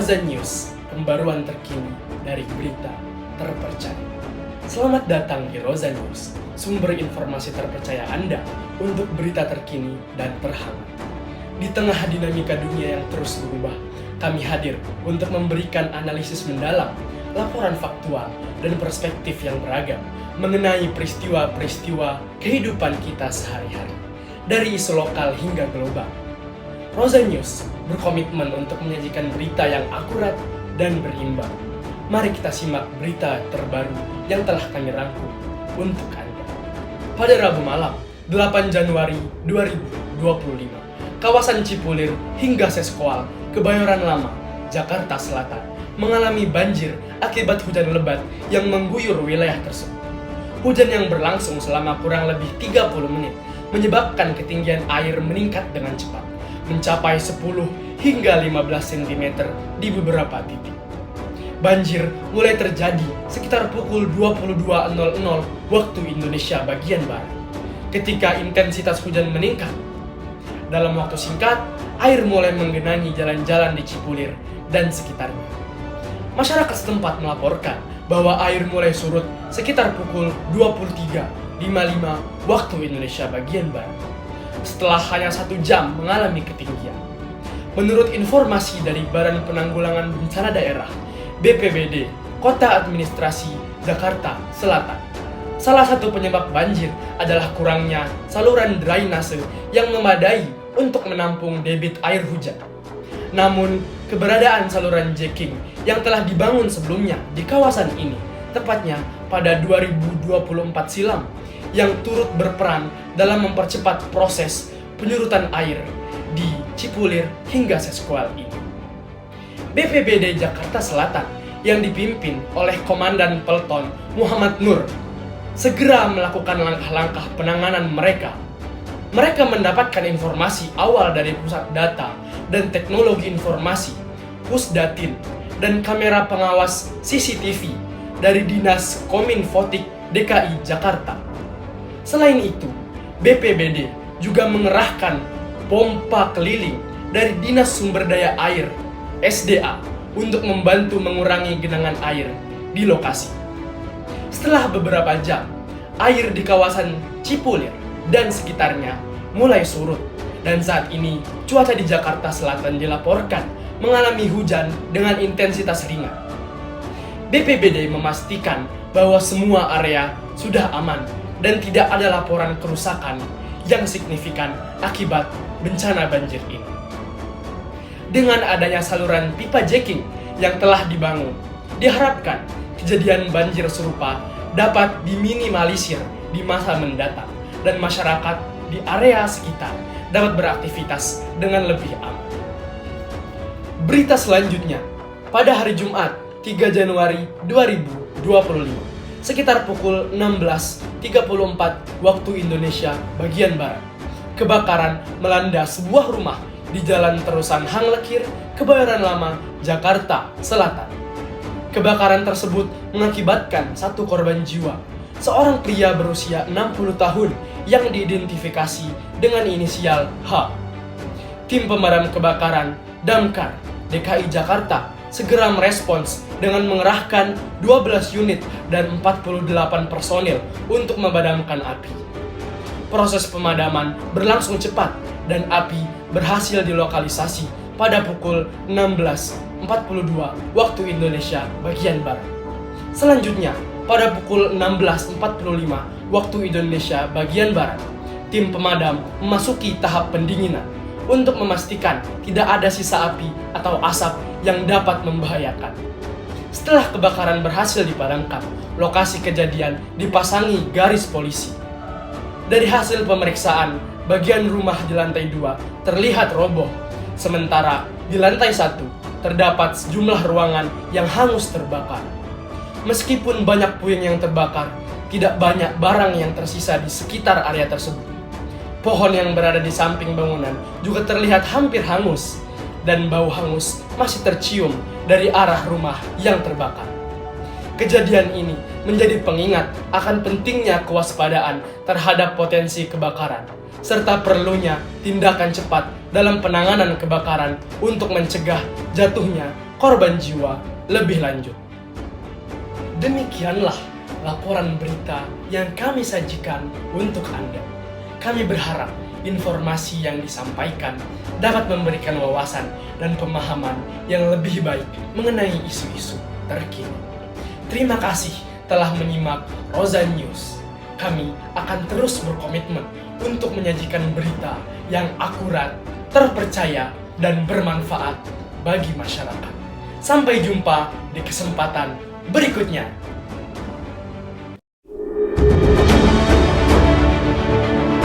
Roza News, pembaruan terkini dari berita terpercaya. Selamat datang di Roza News, sumber informasi terpercaya Anda untuk berita terkini dan terhangat. Di tengah dinamika dunia yang terus berubah, kami hadir untuk memberikan analisis mendalam, laporan faktual, dan perspektif yang beragam mengenai peristiwa-peristiwa kehidupan kita sehari-hari, dari isu lokal hingga global. Roza News berkomitmen untuk menyajikan berita yang akurat dan berimbang. Mari kita simak berita terbaru yang telah kami rangkum untuk Anda. Pada Rabu malam, 8 Januari 2025, kawasan Cipulir hingga Seskoal, Kebayoran Lama, Jakarta Selatan, mengalami banjir akibat hujan lebat yang mengguyur wilayah tersebut. Hujan yang berlangsung selama kurang lebih 30 menit menyebabkan ketinggian air meningkat dengan cepat, mencapai 10 hingga 15 cm di beberapa titik. Banjir mulai terjadi sekitar pukul 22.00 waktu Indonesia bagian Barat, ketika intensitas hujan meningkat. Dalam waktu singkat, air mulai menggenangi jalan-jalan di Cipulir dan sekitarnya. Masyarakat setempat melaporkan bahwa air mulai surut sekitar pukul 23.55 waktu Indonesia bagian Barat, setelah hanya 1 jam mengalami ketinggian. Menurut informasi dari Badan Penanggulangan Bencana Daerah (BPBD) Kota Administrasi Jakarta Selatan, salah satu penyebab banjir adalah kurangnya saluran drainase yang memadai untuk menampung debit air hujan. Namun, keberadaan saluran jacking yang telah dibangun sebelumnya di kawasan ini, tepatnya pada 2024 silam, yang turut berperan dalam mempercepat proses penyurutan air di Cipulir hingga Seskoal ini. BPBD Jakarta Selatan yang dipimpin oleh Komandan Peleton Muhammad Nur segera melakukan langkah-langkah penanganan mereka. Mereka mendapatkan informasi awal dari Pusat Data dan Teknologi Informasi Pusdatin dan kamera pengawas CCTV dari Dinas Kominfotik DKI Jakarta. Selain itu, BPBD juga mengerahkan pompa keliling dari Dinas Sumber Daya Air SDA untuk membantu mengurangi genangan air di lokasi. Setelah beberapa jam, air di kawasan Cipulir dan sekitarnya mulai surut, dan saat ini cuaca di Jakarta Selatan dilaporkan mengalami hujan dengan intensitas ringan. BPBD memastikan bahwa semua area sudah aman dan tidak ada laporan kerusakan yang signifikan akibat bencana banjir ini. Dengan adanya saluran pipa jacking yang telah dibangun, diharapkan kejadian banjir serupa dapat diminimalisir di masa mendatang dan masyarakat di area sekitar dapat beraktivitas dengan lebih aman. Berita selanjutnya, pada hari Jumat 3 Januari 2025, sekitar pukul 16.34 waktu Indonesia bagian Barat, kebakaran melanda sebuah rumah di Jalan Terusan Hang Lekir, Kebayoran Lama, Jakarta Selatan. Kebakaran tersebut mengakibatkan 1 korban jiwa, seorang pria berusia 60 tahun yang diidentifikasi dengan inisial H. Tim pemadam kebakaran Damkar DKI Jakarta segera merespons dengan mengerahkan 12 unit dan 48 personil untuk memadamkan api. Proses pemadaman berlangsung cepat dan api berhasil dilokalisasi pada pukul 16.42 waktu Indonesia bagian Barat. Selanjutnya, pada pukul 16.45 waktu Indonesia bagian Barat, tim pemadam memasuki tahap pendinginan untuk memastikan tidak ada sisa api atau asap yang dapat membahayakan. Setelah kebakaran berhasil dipadamkan, lokasi kejadian dipasangi garis polisi. Dari hasil pemeriksaan, bagian rumah di lantai 2 terlihat roboh, sementara di lantai 1 terdapat sejumlah ruangan yang hangus terbakar. Meskipun banyak puing yang terbakar, tidak banyak barang yang tersisa di sekitar area tersebut. Pohon yang berada di samping bangunan juga terlihat hampir hangus, dan bau hangus masih tercium dari arah rumah yang terbakar. Kejadian ini menjadi pengingat akan pentingnya kewaspadaan terhadap potensi kebakaran, serta perlunya tindakan cepat dalam penanganan kebakaran untuk mencegah jatuhnya korban jiwa lebih lanjut. Demikianlah laporan berita yang kami sajikan untuk Anda. Kami berharap informasi yang disampaikan dapat memberikan wawasan dan pemahaman yang lebih baik mengenai isu-isu terkini. Terima kasih telah menyimak Roza News. Kami akan terus berkomitmen untuk menyajikan berita yang akurat, terpercaya, dan bermanfaat bagi masyarakat. Sampai jumpa di kesempatan berikutnya.